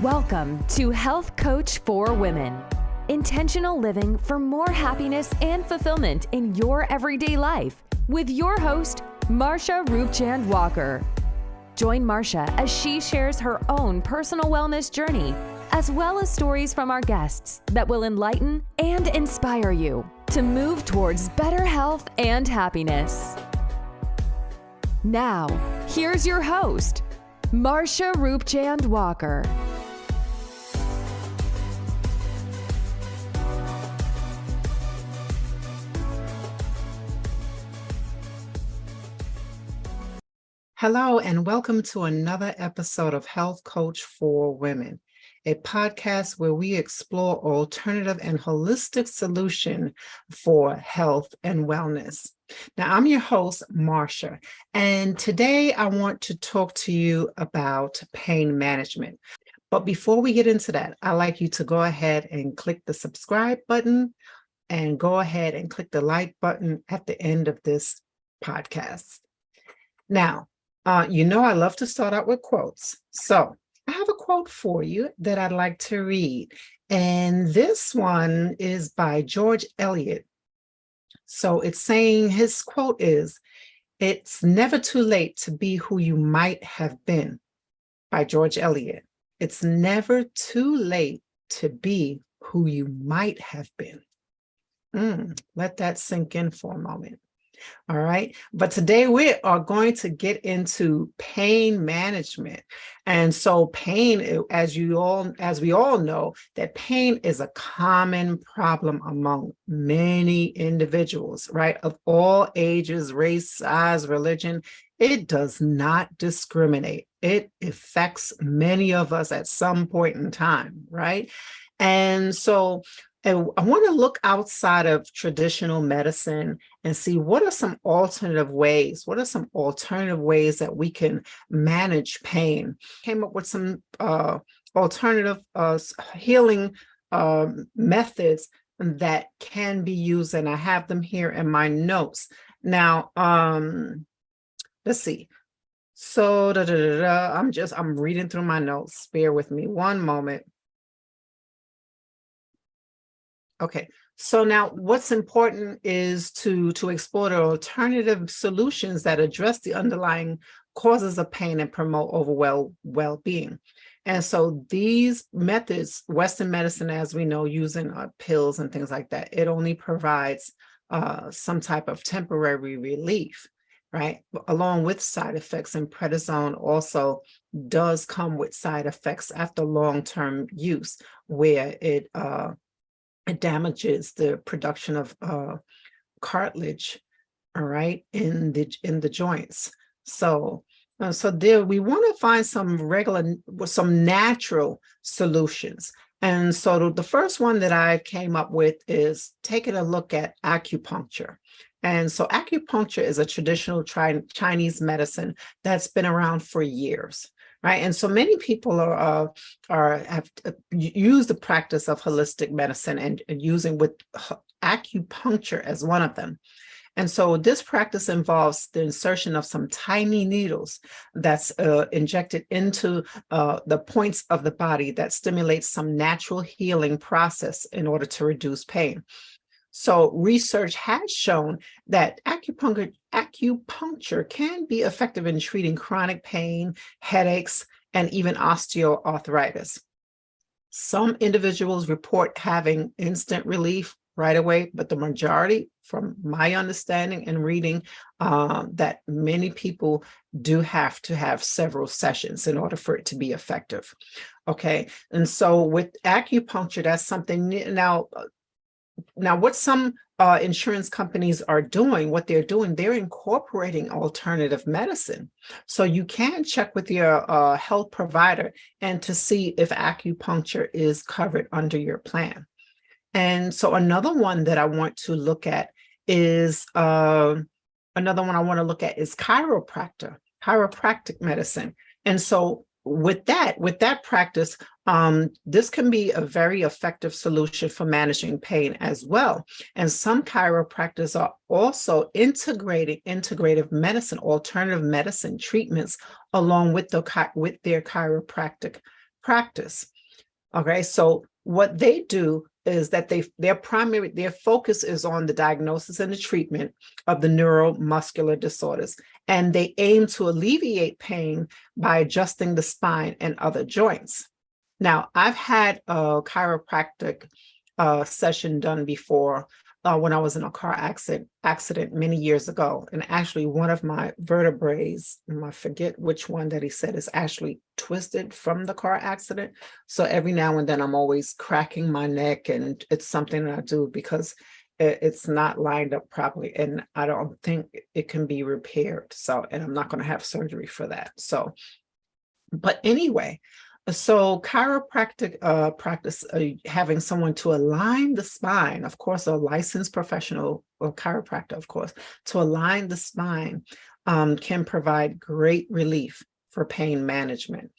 Welcome to Health Coach for Women. Intentional living for more happiness and fulfillment in your everyday life with your host, Marsha Roopchand-Walker. Join Marsha as she shares her own personal wellness journey, as well as stories from our guests that will enlighten and inspire you to move towards better health and happiness. Now, here's your host, Marsha Roopchand-Walker. Hello, and welcome to another episode of Health Coach for Women, a podcast where we explore alternative and holistic solution for health and wellness. Now, I'm your host, Marsha, and today I want to talk to you about pain management. But before we get into that, I'd like you to go ahead and click the subscribe button and go ahead and click the like button at the end of this podcast. Now, I love to start out with quotes. So I have a quote for you that I'd like to read. And this one is by George Eliot. So it's saying, his quote is, "It's never too late to be who you might have been," by George Eliot. It's never too late to be who you might have been. Let that sink in for a moment. All right. But today we are going to get into pain management. And so pain, as we all know, that pain is a common problem among many individuals, right? Of all ages, race, size, religion. It does not discriminate. It affects many of us at some point in time, right? And so I want to look outside of traditional medicine and see what are some alternative ways that we can manage pain. Came up with some alternative healing methods that can be used, and I have them here in my notes. Now, let's see. So I'm reading through my notes. Bear with me one moment. Okay, so now what's important is to explore the alternative solutions that address the underlying causes of pain and promote overall well-being. And so these methods, Western medicine, as we know, using pills and things like that, it only provides some type of temporary relief, right? Along with side effects, and prednisone also does come with side effects after long-term use, where it damages the production of cartilage, all right, in the joints. So there we want to find some natural solutions. And so the first one that I came up with is taking a look at acupuncture. And so acupuncture is a traditional Chinese medicine that's been around for years. Right. And so many people have used the practice of holistic medicine and using with acupuncture as one of them. And so this practice involves the insertion of some tiny needles that's injected into the points of the body that stimulates some natural healing process in order to reduce pain. So research has shown that acupuncture can be effective in treating chronic pain, headaches, and even osteoarthritis. Some individuals report having instant relief right away, but the majority, from my understanding and reading, that many people do have to have several sessions in order for it to be effective. Okay, and so with acupuncture, that's something Now, what some insurance companies are doing, they're incorporating alternative medicine. So you can check with your health provider and to see if acupuncture is covered under your plan. And so another one that I want to look at is chiropractic medicine. And so with that practice, this can be a very effective solution for managing pain as well. And some chiropractors are also integrating integrative medicine, alternative medicine treatments along with their chiropractic practice. Okay, so what they do is that their focus is on the diagnosis and the treatment of the neuromuscular disorders, and they aim to alleviate pain by adjusting the spine and other joints. Now, I've had a chiropractic session done before when I was in a car accident many years ago. And actually, one of my vertebrae, I forget which one that he said, is actually twisted from the car accident. So every now and then I'm always cracking my neck, and it's something that I do because it's not lined up properly, and I don't think it can be repaired. So, and I'm not going to have surgery for that. So, but anyway, so chiropractic practice, having someone to align the spine, of course, a licensed professional or chiropractor, of course, to align the spine can provide great relief for pain management.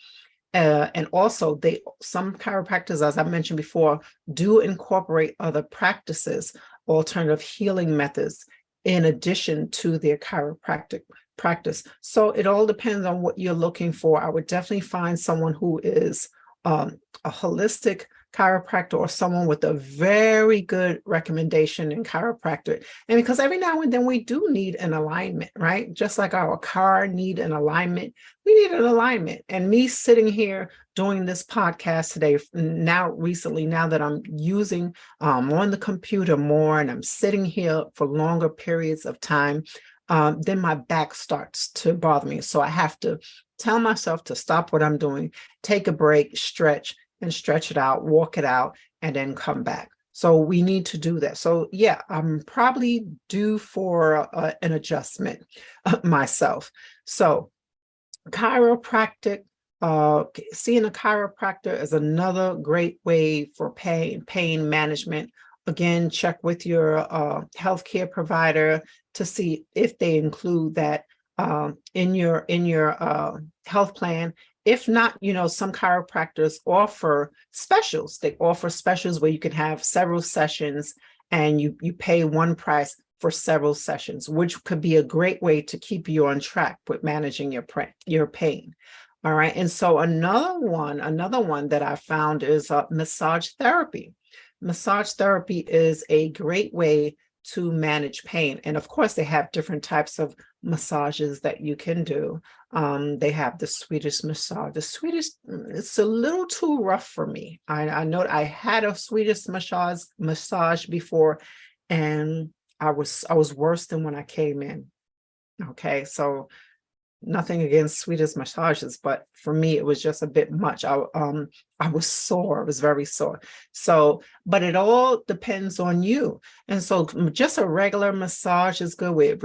And also, some chiropractors, as I mentioned before, do incorporate other practices, alternative healing methods, in addition to their chiropractic practice. So it all depends on what you're looking for. I would definitely find someone who is a holistic chiropractor, or someone with a very good recommendation in chiropractic. And because every now and then we do need an alignment, right? Just like our car need an alignment, we need an alignment. And me sitting here doing this podcast today, recently, now that I'm using on the computer more, and I'm sitting here for longer periods of time, then my back starts to bother me. So I have to tell myself to stop what I'm doing, take a break, stretch it out, walk it out, and then come back. So we need to do that. So yeah, I'm probably due for an adjustment myself. So chiropractic, seeing a chiropractor is another great way for pain management. Again, check with your healthcare provider to see if they include that in your health plan. If not, some chiropractors offer specials. They offer specials where you can have several sessions, and you pay one price for several sessions, which could be a great way to keep you on track with managing your pain. All right. And so another one that I found is massage therapy. Massage therapy is a great way to manage pain. And of course, they have different types of massages that you can do. They have the Swedish massage. The Swedish, it's a little too rough for me. I know I had a Swedish massage before, and I was worse than when I came in. Okay, so nothing against Swedish massages, but for me, it was just a bit much. I was sore. I was very sore. So, but it all depends on you. And so just a regular massage is good. It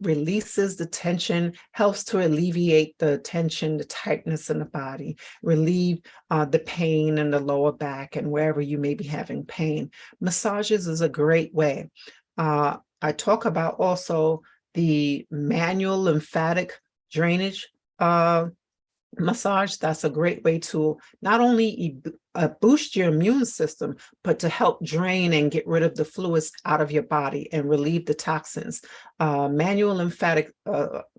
releases the tension, helps to alleviate the tension, the tightness in the body, relieve the pain in the lower back and wherever you may be having pain. Massages is a great way. I talk about also the manual lymphatic drainage massage. That's a great way to not only boost your immune system, but to help drain and get rid of the fluids out of your body and relieve the toxins. Manual lymphatic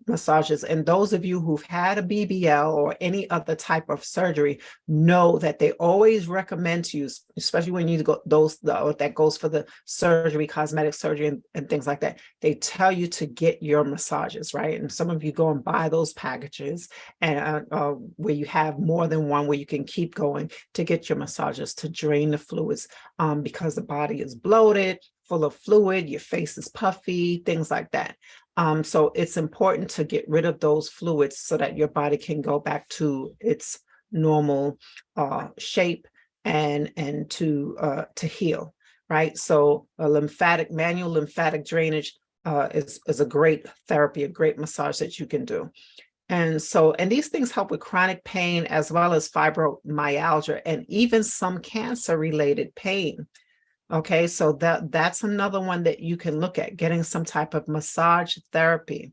massages, and those of you who've had a BBL or any other type of surgery know that they always recommend to use, especially when you go that goes for the surgery, cosmetic surgery, and things like that. They tell you to get your massages, right? And some of you go and buy those packages, and where you have more than one, where you can keep going to get your massages to drain the fluids, because the body is bloated, full of fluid, your face is puffy, things like that. So it's important to get rid of those fluids so that your body can go back to its normal shape and to heal, right? So manual lymphatic drainage is a great therapy, a great massage that you can do. And these things help with chronic pain, as well as fibromyalgia, and even some cancer-related pain. Okay, so that's another one that you can look at, getting some type of massage therapy.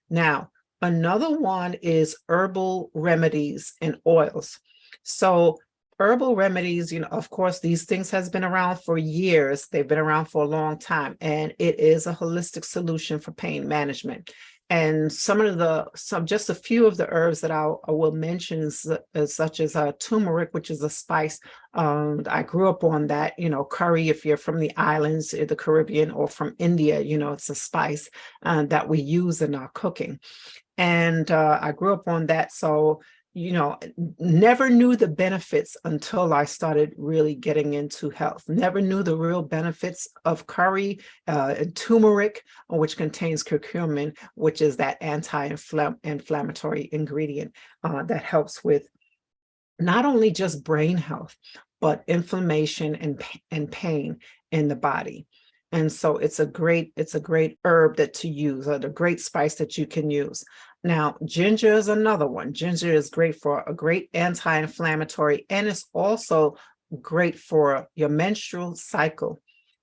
Now, another one is herbal remedies and oils. So herbal remedies, of course, these things has been around for years. They've been around for a long time, and it is a holistic solution for pain management. And just a few of the herbs that I will mention is such as turmeric, which is a spice. I grew up on that, curry, if you're from the islands, the Caribbean, or from India, it's a spice that we use in our cooking. And I grew up on that. So, never knew the benefits until I started really getting into health. Never knew the real benefits of curry and turmeric, which contains curcumin, which is that anti-inflammatory ingredient that helps with not only just brain health, but inflammation and pain in the body. And so it's a great herb to use, or a great spice that you can use. Now, ginger is another one. Ginger is great for a great anti-inflammatory, and it's also great for your menstrual cycle.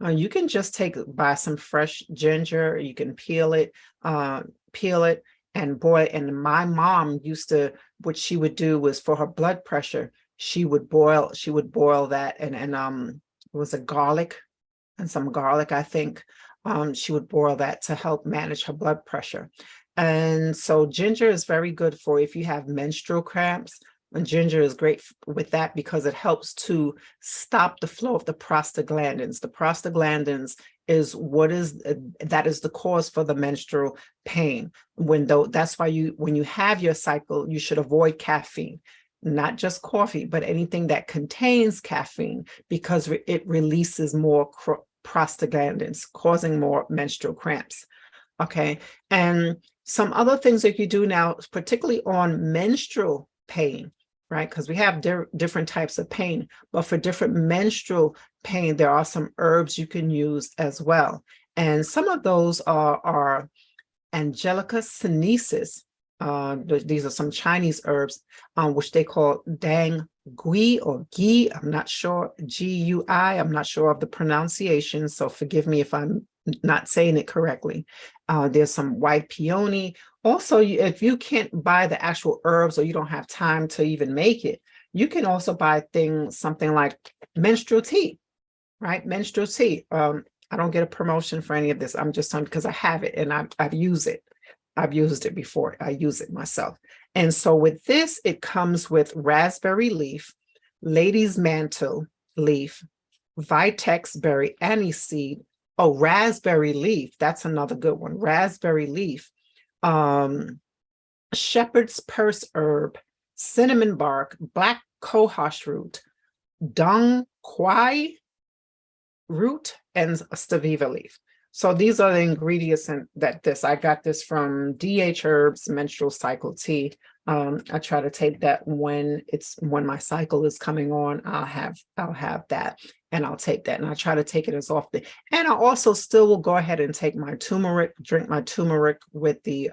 You can just buy some fresh ginger. You can peel it and boil. And my mom what she would do was, for her blood pressure, she would boil that and it was a garlic and some garlic, I think. She would boil that to help manage her blood pressure. And so ginger is very good for if you have menstrual cramps. And ginger is great with that because it helps to stop the flow of the prostaglandins. The prostaglandins is that is the cause for the menstrual pain. That's why when you have your cycle, you should avoid caffeine, not just coffee, but anything that contains caffeine, because it releases more prostaglandins, causing more menstrual cramps. Okay. And some other things that you do now, particularly on menstrual pain, right? Because we have different types of pain, but for different menstrual pain, there are some herbs you can use as well. And some of those are Angelica sinensis. These are some Chinese herbs, which they call dang gui or gi. I'm not sure, Gui. I'm not sure of the pronunciation, so forgive me if I'm not saying it correctly. There's some white peony. Also, if you can't buy the actual herbs, or you don't have time to even make it, you can also buy something like menstrual tea, right? Menstrual tea. I don't get a promotion for any of this. I'm just telling because I have it and I've used it. I've used it before. I use it myself. And so with this, it comes with raspberry leaf, lady's mantle leaf, vitex berry, aniseed. Oh, raspberry leaf. That's another good one. Raspberry leaf, shepherd's purse herb, cinnamon bark, black cohosh root, dung quai root, and stevia leaf. So these are the ingredients I got this from DH Herbs Menstrual Cycle Tea. I try to take that when my cycle is coming on. I'll have that, and I'll take that, and I try to take it as often. And I also still will go ahead and take my turmeric, drink my turmeric with the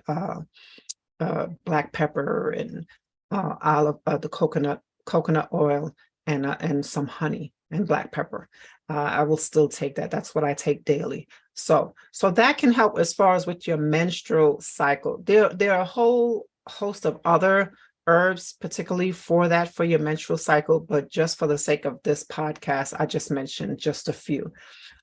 black pepper and the coconut oil and some honey and black pepper. I will still take that. That's what I take daily. So that can help as far as with your menstrual cycle. There are a whole host of other herbs, particularly for your menstrual cycle, but just for the sake of this podcast, I just mentioned just a few.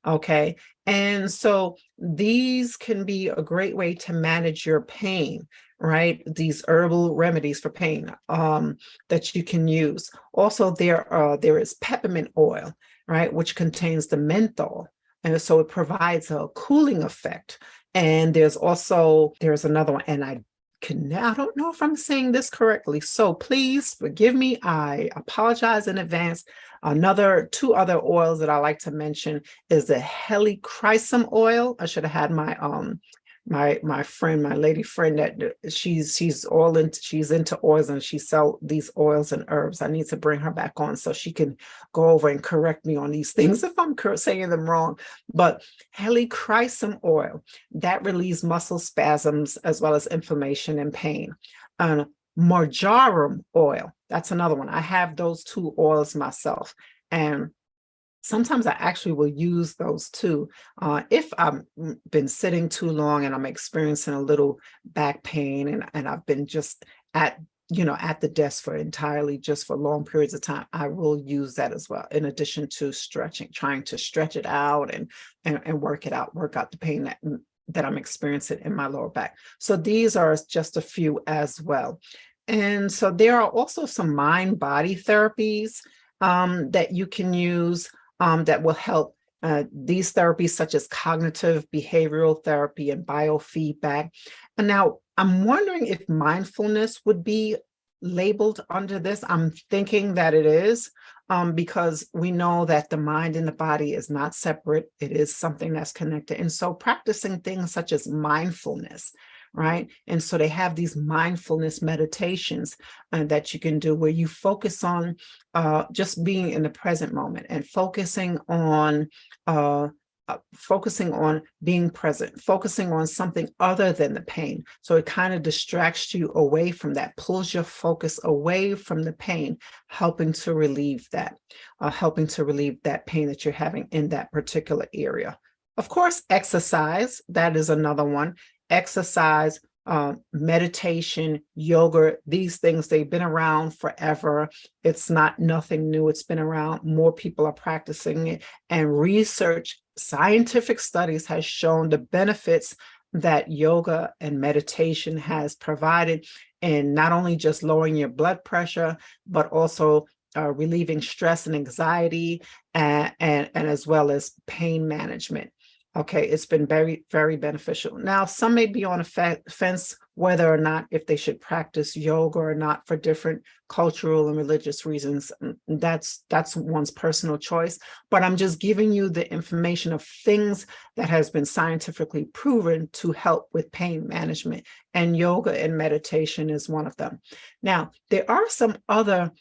Okay. And so these can be a great way to manage your pain, right? These herbal remedies for pain that you can use. Also, there is peppermint oil, right, which contains the menthol. And so it provides a cooling effect. And there's another one, and I don't know if I'm saying this correctly, so please forgive me. I apologize in advance. Two other oils that I like to mention is the helichrysum oil. I should have had my lady friend that she's into oils, and she sells these oils and herbs. I need to bring her back on so she can go over and correct me on these things if I'm saying them wrong. But helichrysum oil, that relieves muscle spasms as well as inflammation and pain. Marjoram oil, that's another one. I have those two oils myself, and sometimes I actually will use those too. If I've been sitting too long and I'm experiencing a little back pain, and I've been just at the desk for long periods of time, I will use that as well, in addition to stretching, trying to stretch it out and work it out, work out the pain that I'm experiencing in my lower back. So these are just a few as well. And so there are also some mind-body therapies that you can use that will help. These therapies, such as cognitive behavioral therapy and biofeedback. And now I'm wondering if mindfulness would be labeled under this. I'm thinking that it is, because we know that the mind and the body is not separate. It is something that's connected. And so practicing things such as mindfulness, right? And so they have these mindfulness meditations that you can do where you focus on just being in the present moment and focusing on being present, focusing on something other than the pain. So it kind of distracts you away from that, pulls your focus away from the pain, helping to relieve that pain that you're having in that particular area. Of course, exercise, that is another one. Exercise, meditation, yoga, these things, they've been around forever. It's not nothing new. It's been around. More people are practicing it. And research, scientific studies has shown the benefits that yoga and meditation has provided in not only just lowering your blood pressure, but also relieving stress and anxiety and as well as pain management. Okay, it's been very, very beneficial. Now, some may be on a fence whether or not if they should practice yoga or not for different cultural and religious reasons. That's one's personal choice. But I'm just giving you the information of things that has been scientifically proven to help with pain management. And yoga and meditation is one of them. Now, there are some other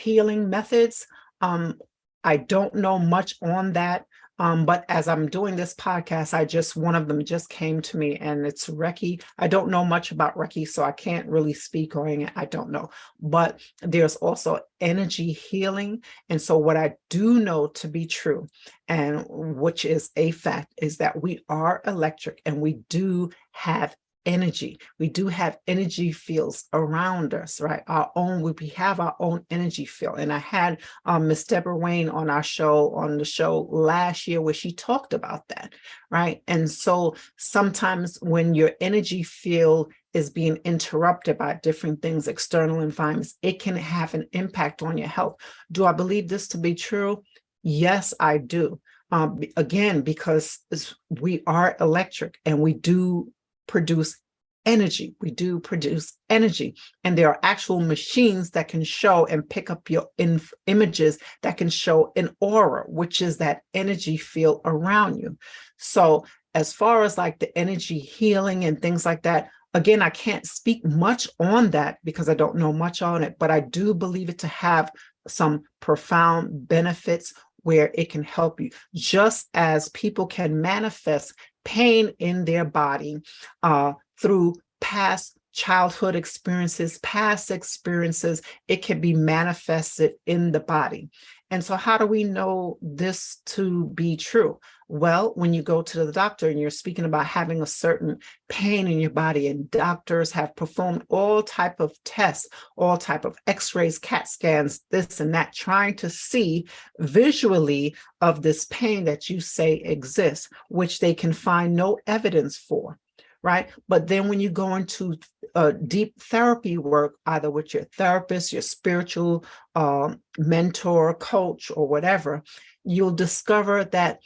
healing methods. I don't know much on that. But as I'm doing this podcast, one of them just came to me, and it's Reiki. I don't know much about Reiki, so I can't really speak on it. I don't know. But there's also energy healing. And so what I do know to be true, and which is a fact, is that we are electric and we do have energy. We do have energy fields around us, right? We have our own energy field. And I had Miss Deborah Wayne on the show last year where she talked about that, right? And so sometimes when your energy field is being interrupted by different things, external environments, it can have an impact on your health. Do I believe this to be true? Yes, I do. Again, because we are electric and we do produce energy. We do produce energy. And there are actual machines that can show and pick up your images that can show an aura, which is that energy field around you. So as far as like the energy healing and things like that, again, I can't speak much on that because I don't know much on it, but I do believe it to have some profound benefits where it can help you, just as people can manifest pain in their body through past childhood experiences, past experiences. It can be manifested in the body. And so how do we know this to be true? Well, when you go to the doctor and you're speaking about having a certain pain in your body, and doctors have performed all type of tests, all type of x-rays, CAT scans, this and that, trying to see visually of this pain that you say exists, which they can find no evidence for. Right. But then when you go into deep therapy work, either with your therapist, your spiritual mentor, coach, or whatever, you'll discover that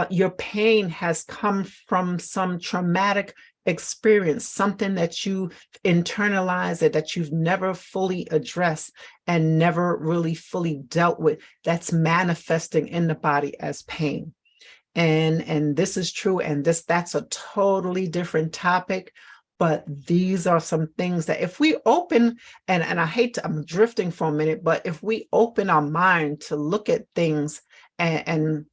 your pain has come from some traumatic experience, something that you internalized, that you've never fully addressed and never really fully dealt with, that's manifesting in the body as pain. And this is true, and that's a totally different topic. But these are some things that if we open, and I'm drifting for a minute, but if we open our mind to look at things and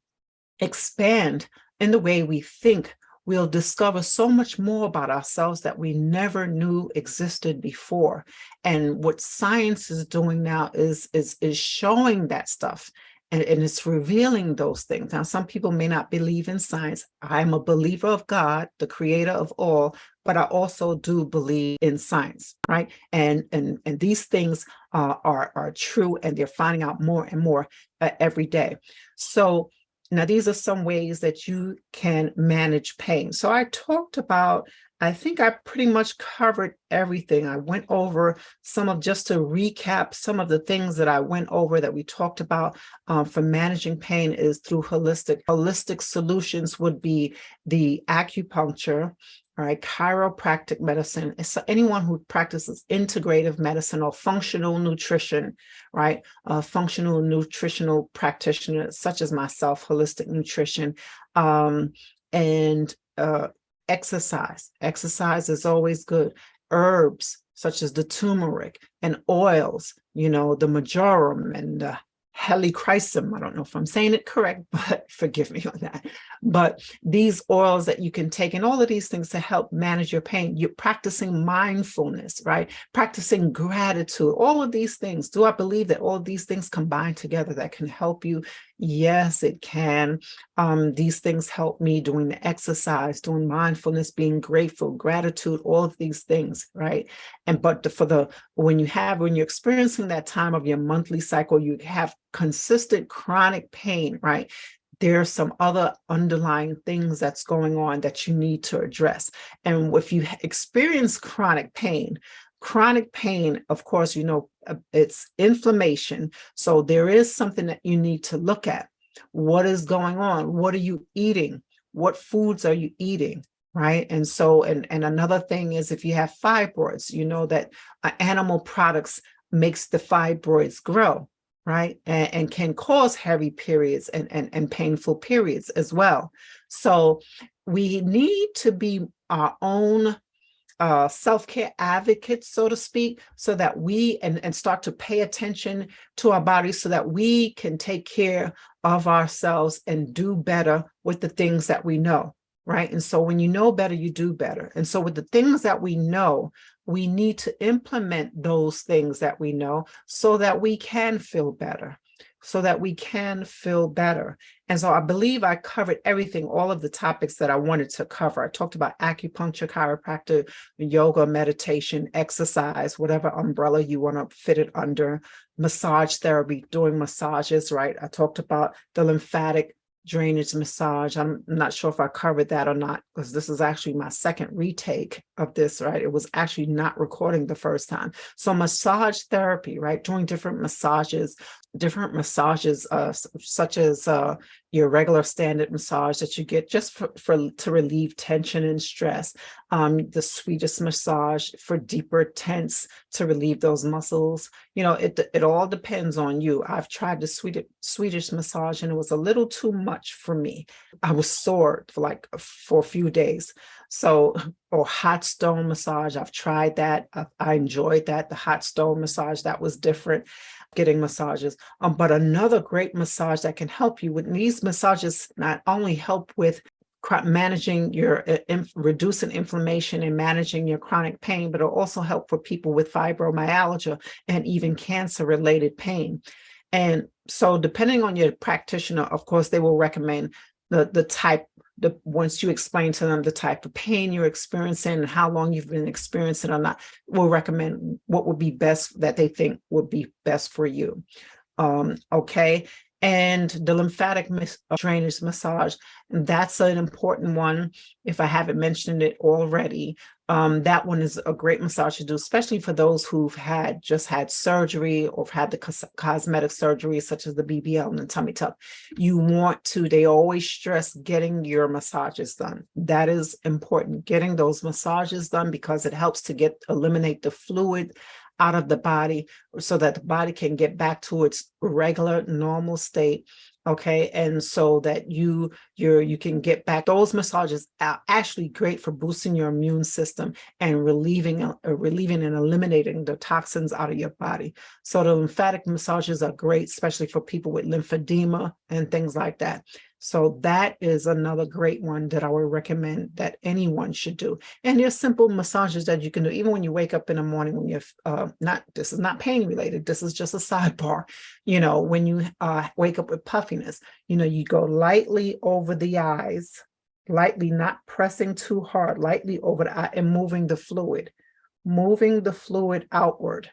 expand in the way we think, we'll discover so much more about ourselves that we never knew existed before. And what science is doing now is showing that stuff. And it's revealing those things. Now, some people may not believe in science. I'm a believer of God, the creator of all, but I also do believe in science, right? And these things are true, and they're finding out more and more every day. So Now, these are some ways that you can manage pain. So I think I pretty much covered everything. I went over just to recap, some of the things that I went over that we talked about for managing pain is through holistic solutions would be the acupuncture, all right, chiropractic medicine. It's anyone who practices integrative medicine or functional nutrition, right? Functional nutritional practitioners such as myself, holistic nutrition, and exercise. Exercise is always good. Herbs such as the turmeric and oils, the marjoram and the helichrysum. I don't know if I'm saying it correct, but forgive me on that. But these oils that you can take and all of these things to help manage your pain. You're practicing mindfulness, right? Practicing gratitude, all of these things. Do I believe that all of these things combined together that can help you? Yes, it can. These things help me doing the exercise, doing mindfulness, being grateful, gratitude, all of these things, right? But when you're experiencing that time of your monthly cycle, you have consistent chronic pain, right? There are some other underlying things that's going on that you need to address. And if you experience chronic pain, of course, it's inflammation. So there is something that you need to look at. What is going on? What are you eating? What foods are you eating? Right. And so, and another thing is if you have fibroids, that animal products makes the fibroids grow, right? And can cause heavy periods and painful periods as well. So we need to be our own self-care advocates, so to speak, so that we and start to pay attention to our bodies so that we can take care of ourselves and do better with the things that we know, right? And so when you know better, you do better. And so with the things that we know, we need to implement those things that we know so that we can feel better. And so I believe I covered everything, all of the topics that I wanted to cover. I talked about acupuncture, chiropractic, yoga, meditation, exercise, whatever umbrella you want to fit it under, massage therapy, doing massages, right? I talked about the lymphatic drainage massage. I'm not sure if I covered that or not, because this is actually my second retake of this, right? It was actually not recording the first time. So massage therapy, right? Doing different massages, such as your regular standard massage that you get just to relieve tension and stress. The sweetest massage for deeper tense to relieve those muscles. It all depends on you. I've tried the Swedish massage and it was a little too much for me. I was sore for a few days. So, or hot stone massage, I've tried that. I enjoyed that. The hot stone massage, that was different. Getting massages. But another great massage that can help you with these massages not only help with managing your reducing inflammation and managing your chronic pain, but it'll also help for people with fibromyalgia and even cancer related pain. And so depending on your practitioner, of course, they will recommend once you explain to them the type of pain you're experiencing and how long you've been experiencing or not, will recommend what would be best, that they think would be best for you. Okay. And the lymphatic drainage massage, that's an important one. If I haven't mentioned it already, that one is a great massage to do, especially for those who've just had surgery or had the cosmetic surgery, such as the BBL and the tummy tuck. They always stress getting your massages done. That is important, getting those massages done, because it helps to eliminate the fluid out of the body so that the body can get back to its regular normal state. Okay. And so that you can get back. Those massages are actually great for boosting your immune system and relieving and eliminating the toxins out of your body. So the lymphatic massages are great, especially for people with lymphedema and things like that. So that is another great one that I would recommend that anyone should do. And there's simple massages that you can do even when you wake up in the morning when you're this is not pain related. This is just a sidebar. When you wake up with puffiness, you go lightly over the eyes, lightly, not pressing too hard, lightly over the eye and moving the fluid outward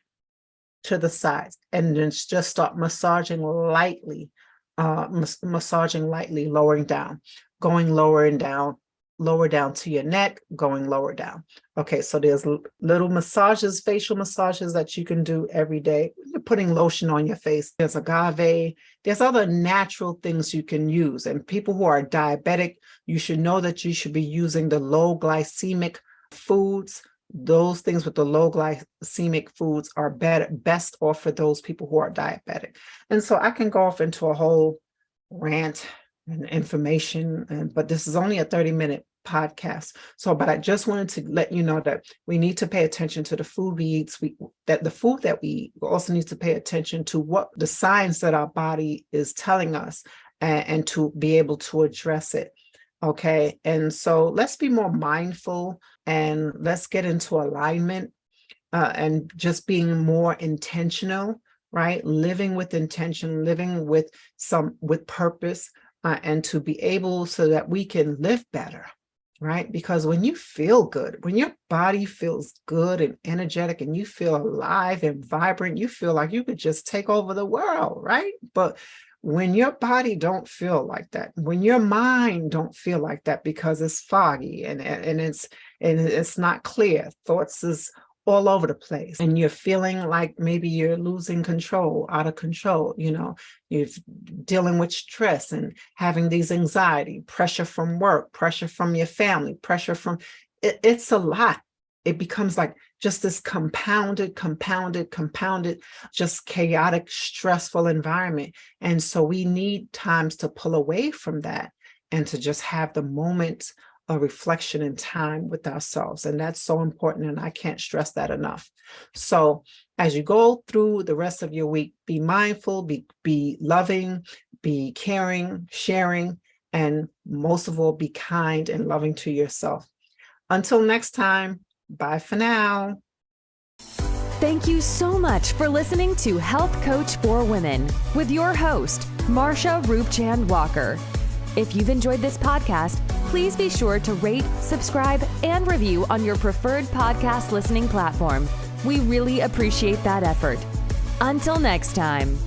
to the sides, and then just start massaging lightly massaging lightly, lowering down, going lower and down, lower down to your neck, going lower down. Okay, so there's little massages, facial massages that you can do every day. You're putting lotion on your face. There's agave. There's other natural things you can use. And people who are diabetic, you should know that you should be using the low glycemic foods. Those things with the low glycemic foods are best off for those people who are diabetic. And so I can go off into a whole rant and information, but this is only a 30-minute podcast. So, but I just wanted to let you know that we need to pay attention to the food we eat. That the food that we eat, we also need to pay attention to what the signs that our body is telling us, and to be able to address it. Okay, and so let's be more mindful and let's get into alignment, and just being more intentional, right? Living with intention, living with purpose, and to be able so that we can live better, right? Because when you feel good, when your body feels good and energetic and you feel alive and vibrant, you feel like you could just take over the world, right? But when your body don't feel like that, when your mind don't feel like that because it's foggy and it's not clear, thoughts is all over the place, and you're feeling like maybe you're losing control, out of control, you're dealing with stress and having these anxiety, pressure from work, pressure from your family, pressure from, it's a lot. It becomes like just this compounded, just chaotic, stressful environment. And so we need times to pull away from that and to just have the moments of reflection and time with ourselves. And that's so important. And I can't stress that enough. So as you go through the rest of your week, be mindful, be loving, be caring, sharing, and most of all, be kind and loving to yourself. Until next time, bye for now. Thank you so much for listening to Health Coach for Women with your host, Marsha Roopchand-Walker. If you've enjoyed this podcast, please be sure to rate, subscribe, and review on your preferred podcast listening platform. We really appreciate that effort. Until next time.